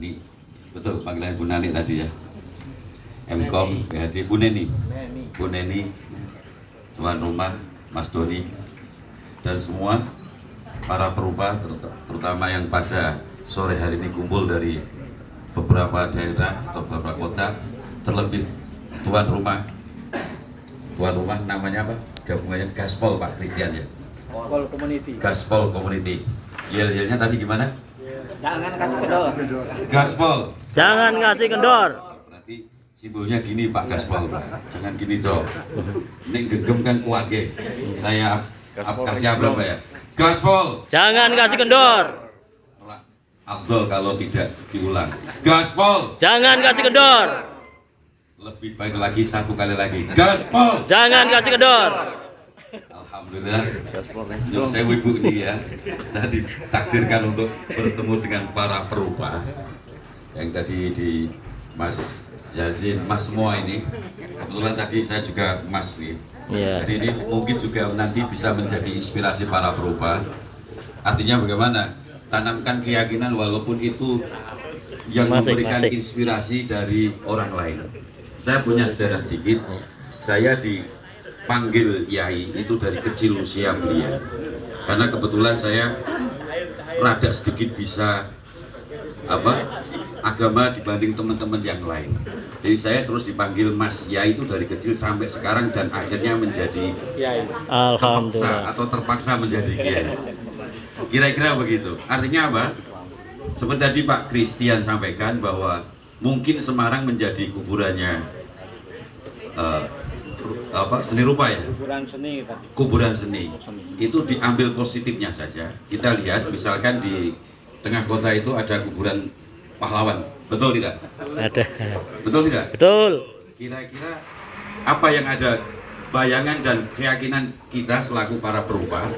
Nani, betul panggilan Bu Nani tadi ya. Mkom, PHD, Bu Neni, tuan rumah, Mas Doni, dan semua para perupa, terutama yang pada sore hari ini kumpul dari beberapa daerah atau beberapa kota, terlebih tuan rumah namanya apa? Gabungannya Gaspol Pak Christian ya. Gaspol Community. Yel-yelnya tadi gimana? Jangan kasih kendor. Gaspol. Jangan ngasih kendor. Berarti simbolnya gini Pak Gaspol Pak. Jangan gini dong. Ini gegem kan kuat ya. Saya kasih apa ya? Gaspol. Jangan ngasih kendor. Afdol kalau tidak diulang. Gaspol. Jangan ngasih kendor. Lebih baik lagi satu kali lagi. Gaspol. Jangan ngasih kendor. Alhamdulillah. Nyuwun sewu Ibu ini ya. Saya ditakdirkan untuk bertemu dengan para perupa yang tadi di Mas Yazin, Mas semua ini. Kebetulan tadi saya juga Mas nih. Yeah. Jadi ini mungkin juga nanti bisa menjadi inspirasi para perupa. Artinya bagaimana? Tanamkan keyakinan walaupun itu yang memberikan inspirasi dari orang lain. Saya punya sejarah sedikit. Saya dipanggil Yai itu dari kecil usia belia. Karena kebetulan saya rada sedikit bisa agama dibanding teman-teman yang lain. Jadi saya terus dipanggil Mas Yai itu dari kecil sampai sekarang dan akhirnya menjadi Alhamdulillah. terpaksa menjadi Kiai. Kira-kira begitu. Artinya apa? Seperti tadi Pak Christian sampaikan bahwa mungkin Semarang menjadi kuburannya seni rupa ya. Kuburan seni. Itu diambil positifnya saja. Kita lihat misalkan di tengah kota itu ada kuburan pahlawan. Betul tidak? Ada. Betul tidak? Betul. Kira-kira apa yang ada bayangan dan keyakinan kita selaku para perupa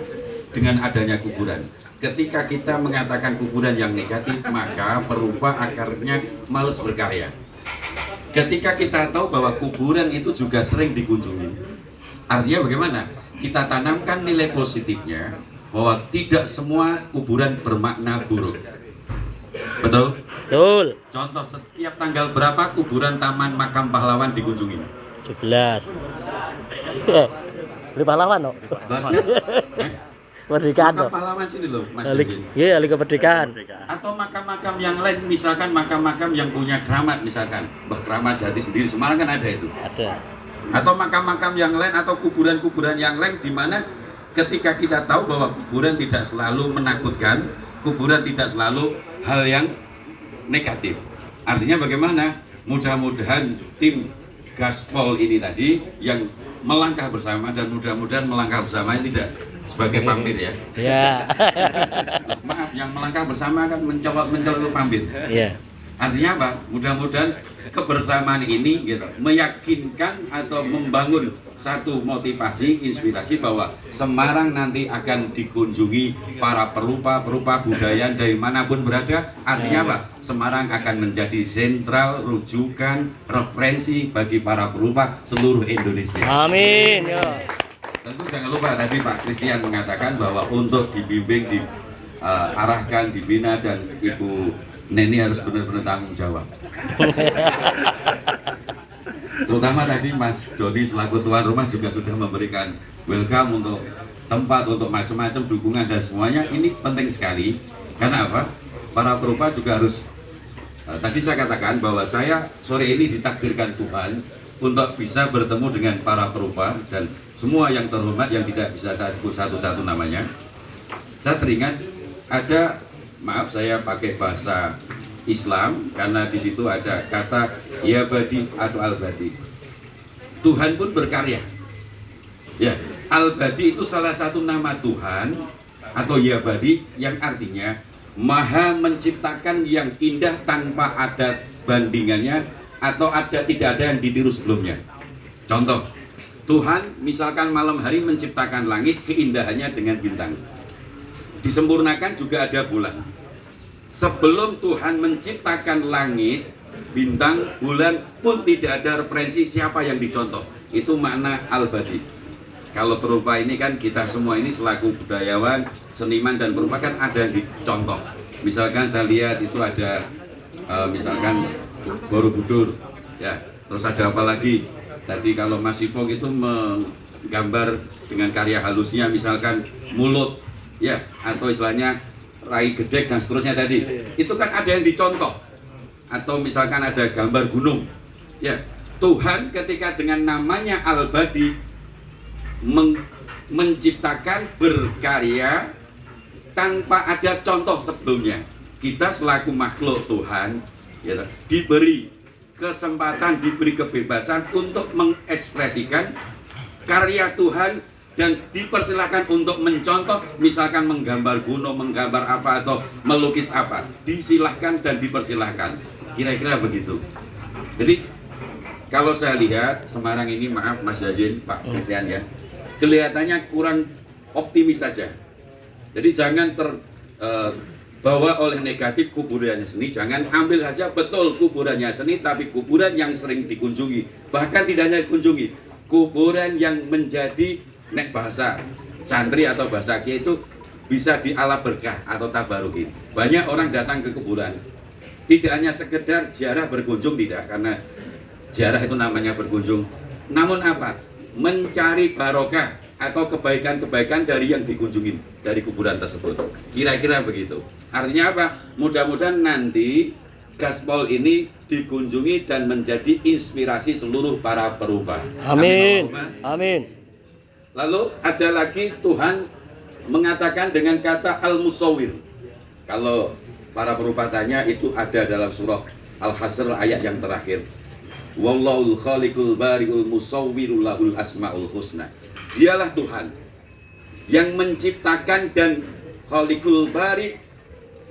dengan adanya kuburan? Ketika kita mengatakan kuburan yang negatif, maka perupa akarnya males berkarya. Ketika kita tahu bahwa kuburan itu juga sering dikunjungi, artinya bagaimana? Kita tanamkan nilai positifnya bahwa tidak semua kuburan bermakna buruk. Betul? Betul. Contoh, setiap tanggal berapa kuburan Taman Makam Pahlawan dikunjungi? 17. Beli pahlawan no? Kemerdekaan Makam no? Pahlawan sini loh, Mas Yazin. Iya, Liga Kemerdekaan. Atau makam-makam yang lain, misalkan makam-makam yang punya keramat, misalkan Mbah Keramat Jati sendiri, Semarang kan ada itu. Ada. Atau makam-makam yang lain atau kuburan-kuburan yang lain di mana ketika kita tahu bahwa kuburan tidak selalu menakutkan, kuburan tidak selalu hal yang negatif. Artinya bagaimana? Mudah-mudahan tim Gaspol ini tadi yang melangkah bersama dan mudah-mudahan melangkah bersama tidak sebagai pamit ya. Iya. Maaf, yang melangkah bersama kan mencolok pamit. Iya. Artinya apa? Mudah-mudahan kebersamaan ini gitu, meyakinkan atau membangun satu motivasi, inspirasi bahwa Semarang nanti akan dikunjungi para perupa budaya dari manapun berada. Artinya apa? Semarang akan menjadi sentral, rujukan, referensi bagi para perupa seluruh Indonesia. Amin. Ya. Tentu jangan lupa tadi Pak Christian mengatakan bahwa untuk dibimbing, diarahkan, dibina dan Ibu Neni harus benar-benar tanggung jawab. Terutama tadi Mas Doni selaku tuan rumah juga sudah memberikan welcome untuk tempat, untuk macam-macam dukungan dan semuanya. Ini penting sekali. Karena apa? Para perupa juga harus tadi saya katakan bahwa saya sore ini ditakdirkan Tuhan untuk bisa bertemu dengan para perupa dan semua yang terhormat yang tidak bisa saya sebut satu-satu namanya. Saya teringat ada, maaf saya pakai bahasa Islam karena di situ ada kata ya badi atau al-badi. Tuhan pun berkarya. Ya, al-badi itu salah satu nama Tuhan atau ya badi yang artinya maha menciptakan yang indah tanpa ada bandingannya atau tidak ada yang ditiru sebelumnya. Contoh, Tuhan misalkan malam hari menciptakan langit keindahannya dengan bintang. Disempurnakan juga ada bulan. Sebelum Tuhan menciptakan langit, bintang, bulan pun tidak ada referensi siapa yang dicontoh. Itu makna al-badi. Kalau perupa ini kan kita semua ini selaku budayawan, seniman dan perupa kan ada yang dicontoh. Misalkan saya lihat itu ada misalkan Borobudur, ya. Terus ada apa lagi? Tadi kalau Mas Ipong itu menggambar dengan karya halusnya, misalkan mulut, ya, atau istilahnya rai gedek dan seterusnya tadi. Itu kan ada yang dicontoh. Atau misalkan ada gambar gunung, ya. Tuhan ketika dengan namanya Al-Badi menciptakan, berkarya tanpa ada contoh sebelumnya. Kita selaku makhluk Tuhan, ya, diberi kesempatan, diberi kebebasan untuk mengekspresikan karya Tuhan dan dipersilakan untuk mencontoh, misalkan menggambar gunung, menggambar apa atau melukis apa, disilahkan dan dipersilahkan. Kira-kira begitu. Jadi kalau saya lihat Semarang ini, maaf Mas Yazin, Pak Christian, ya, kelihatannya kurang optimis saja. Jadi jangan terbawa oleh negatif kuburannya seni, jangan ambil saja betul kuburannya seni, tapi kuburan yang sering dikunjungi, bahkan tidak hanya dikunjungi, kuburan yang menjadi nek bahasa santri atau bahasa kiai itu bisa diala berkah atau tabarukin. Banyak orang datang ke kuburan, tidak hanya sekedar ziarah berkunjung, tidak, karena ziarah itu namanya berkunjung, namun apa? Mencari barokah atau kebaikan-kebaikan dari yang dikunjungi dari kuburan tersebut. Kira-kira begitu. Artinya apa? Mudah-mudahan nanti Gaspol ini dikunjungi dan menjadi inspirasi seluruh para perubah. Amin. Amin. Lalu ada lagi Tuhan mengatakan dengan kata Al-Musawwir. Kalau para perubah tanya, itu ada dalam surah Al-Hasr ayat yang terakhir. Wallahul khaliqul bari'ul musawwirul lahul asmaul husna. Dialah Tuhan yang menciptakan dan khaliqul bari,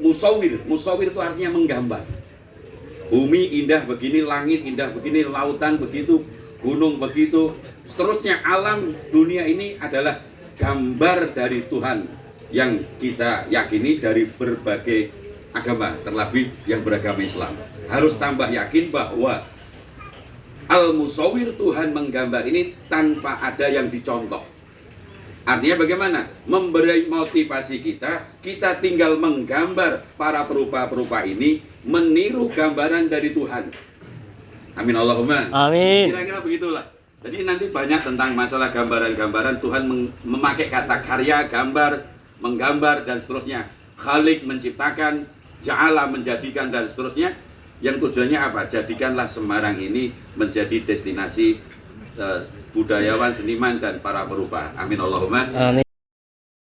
musawwir. Musawwir itu artinya menggambar. Bumi indah begini, langit indah begini, lautan begitu, gunung begitu, seterusnya. Alam dunia ini adalah gambar dari Tuhan yang kita yakini dari berbagai agama, terlebih yang beragama Islam. Harus tambah yakin bahwa Al-Musawwir, Tuhan menggambar ini tanpa ada yang dicontoh. Artinya bagaimana? Memberi motivasi kita tinggal menggambar para perupa-perupa ini, meniru gambaran dari Tuhan. Amin Allahumma. Amin. Kira-kira begitulah. Jadi nanti banyak tentang masalah gambaran-gambaran. Tuhan memakai kata karya, gambar, menggambar dan seterusnya. Khalik menciptakan, Ja'ala menjadikan dan seterusnya. Yang tujuannya apa? Jadikanlah Semarang ini menjadi destinasi budayawan, seniman dan para perubah. Amin Allahumma. Amin.